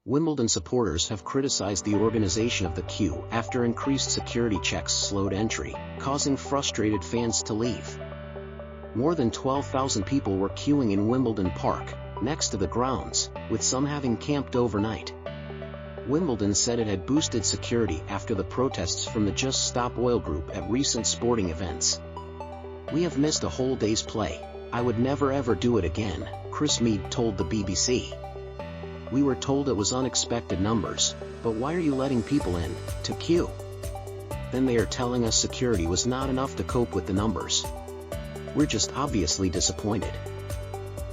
Wimbledon supporters have criticized the organization of the queue after increased security checks slowed entry, causing frustrated fans to leave. More than 12,000 people were queuing in Wimbledon Park, next to the grounds, with some having camped overnight. Wimbledon said it had boosted security after the protests from the Just Stop Oil group at recent sporting events. "We have missed a whole day's play. I would never ever do it again," Chris Mead told the BBC. "We were told it was unexpected numbers, but why are you letting people in, to queue? Then they are telling us security was not enough to cope with the numbers. We're just obviously disappointed.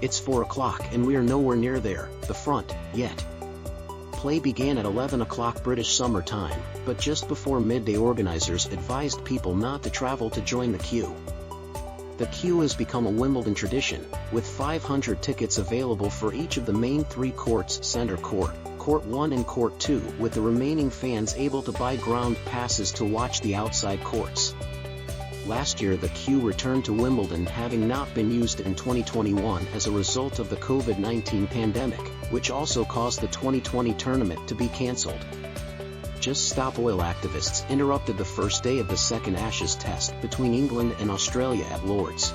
It's 4 o'clock and we are nowhere near there, the front, yet." Play began at 11 o'clock British Summer Time, but just before midday organizers advised people not to travel to join the queue. The queue has become a Wimbledon tradition, with 500 tickets available for each of the main 3 courts: Centre Court, Court 1 and Court 2, with the remaining fans able to buy ground passes to watch the outside courts. Last year the queue returned to Wimbledon, having not been used in 2021 as a result of the COVID-19 pandemic, which also caused the 2020 tournament to be cancelled. Just Stop Oil activists interrupted the first day of the second Ashes test between England and Australia at Lord's.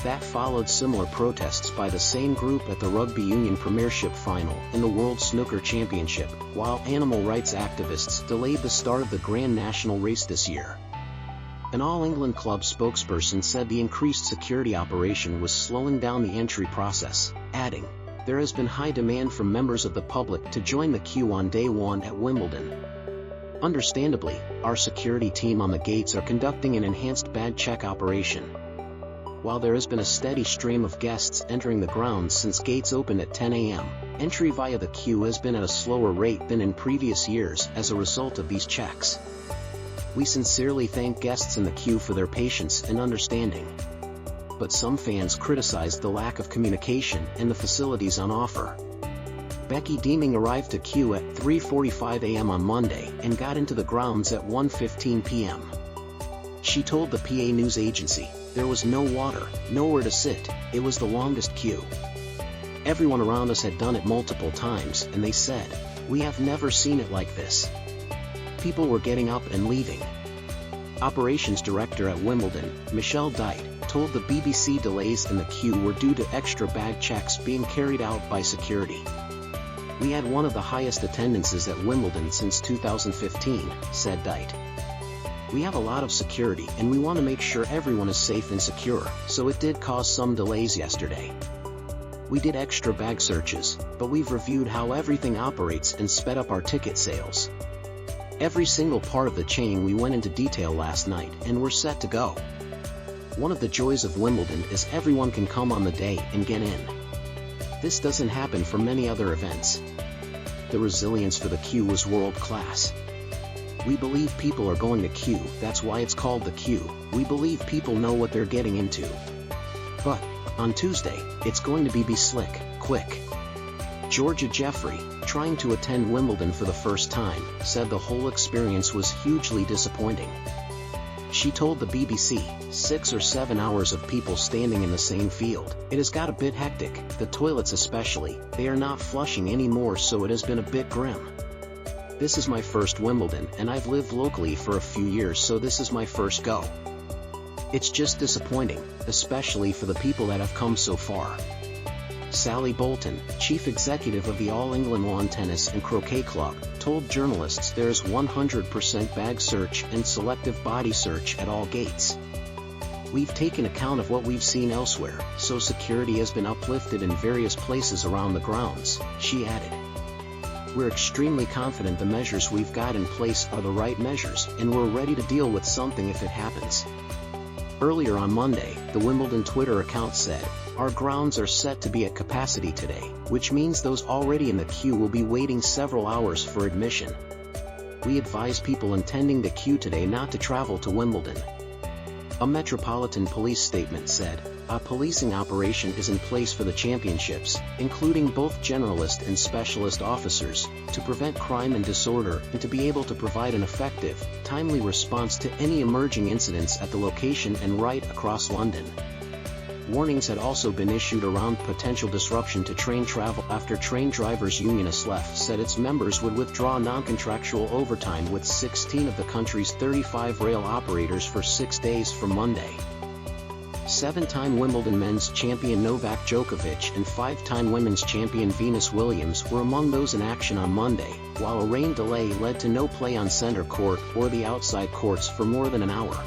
That followed similar protests by the same group at the Rugby Union Premiership final in the World Snooker Championship, while animal rights activists delayed the start of the Grand National race this year. An All England club spokesperson said the increased security operation was slowing down the entry process, adding, "There has been high demand from members of the public to join the queue on day 1 at Wimbledon. Understandably, our security team on the gates are conducting an enhanced bag check operation. While there has been a steady stream of guests entering the grounds since gates opened at 10 a.m., entry via the queue has been at a slower rate than in previous years as a result of these checks. We sincerely thank guests in the queue for their patience and understanding." But some fans criticized the lack of communication and the facilities on offer. Becky Deeming arrived to queue at 3:45 a.m. on Monday and got into the grounds at 1:15 p.m. She told the PA news agency, "There was no water, nowhere to sit, it was the longest queue. Everyone around us had done it multiple times and they said, 'We have never seen it like this.' People were getting up and leaving." Operations Director at Wimbledon, Michelle Dite, told the BBC delays in the queue were due to extra bag checks being carried out by security. "We had one of the highest attendances at Wimbledon since 2015, said Dite. "We have a lot of security and we want to make sure everyone is safe and secure, so it did cause some delays yesterday. We did extra bag searches, but we've reviewed how everything operates and sped up our ticket sales. Every single part of the chain we went into detail last night and we're set to go. One of the joys of Wimbledon is everyone can come on the day and get in. This doesn't happen for many other events. The resilience for the queue was world-class. We believe people are going to queue, that's why it's called the queue. We believe people know what they're getting into. But, on Tuesday, it's going to be slick, quick." Georgia Jeffrey, trying to attend Wimbledon for the first time, said the whole experience was hugely disappointing. She told the BBC, 6 or 7 hours of people standing in the same field. "It has got a bit hectic, the toilets especially, they are not flushing anymore, so it has been a bit grim. This is my first Wimbledon and I've lived locally for a few years, so this is my first go. It's just disappointing, especially for the people that have come so far." Sally Bolton, chief executive of the All England Lawn Tennis and Croquet Club, told journalists there is 100% bag search and selective body search at all gates. "We've taken account of what we've seen elsewhere, so security has been uplifted in various places around the grounds," she added. "We're extremely confident the measures we've got in place are the right measures and we're ready to deal with something if it happens." Earlier on Monday, the Wimbledon Twitter account said, "Our grounds are set to be at capacity today, which means those already in the queue will be waiting several hours for admission. We advise people intending to queue today not to travel to Wimbledon." A Metropolitan Police statement said, "A policing operation is in place for the championships, including both generalist and specialist officers, to prevent crime and disorder and to be able to provide an effective, timely response to any emerging incidents at the location and right across London." Warnings had also been issued around potential disruption to train travel after Train Drivers Union SLEF said its members would withdraw non-contractual overtime with 16 of the country's 35 rail operators for 6 days from Monday. 7-time Wimbledon men's champion Novak Djokovic and 5-time women's champion Venus Williams were among those in action on Monday, while a rain delay led to no play on center court or the outside courts for more than an hour.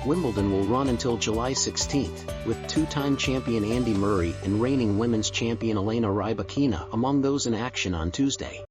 Wimbledon will run until July 16, with 2-time champion Andy Murray and reigning women's champion Elena Rybakina among those in action on Tuesday.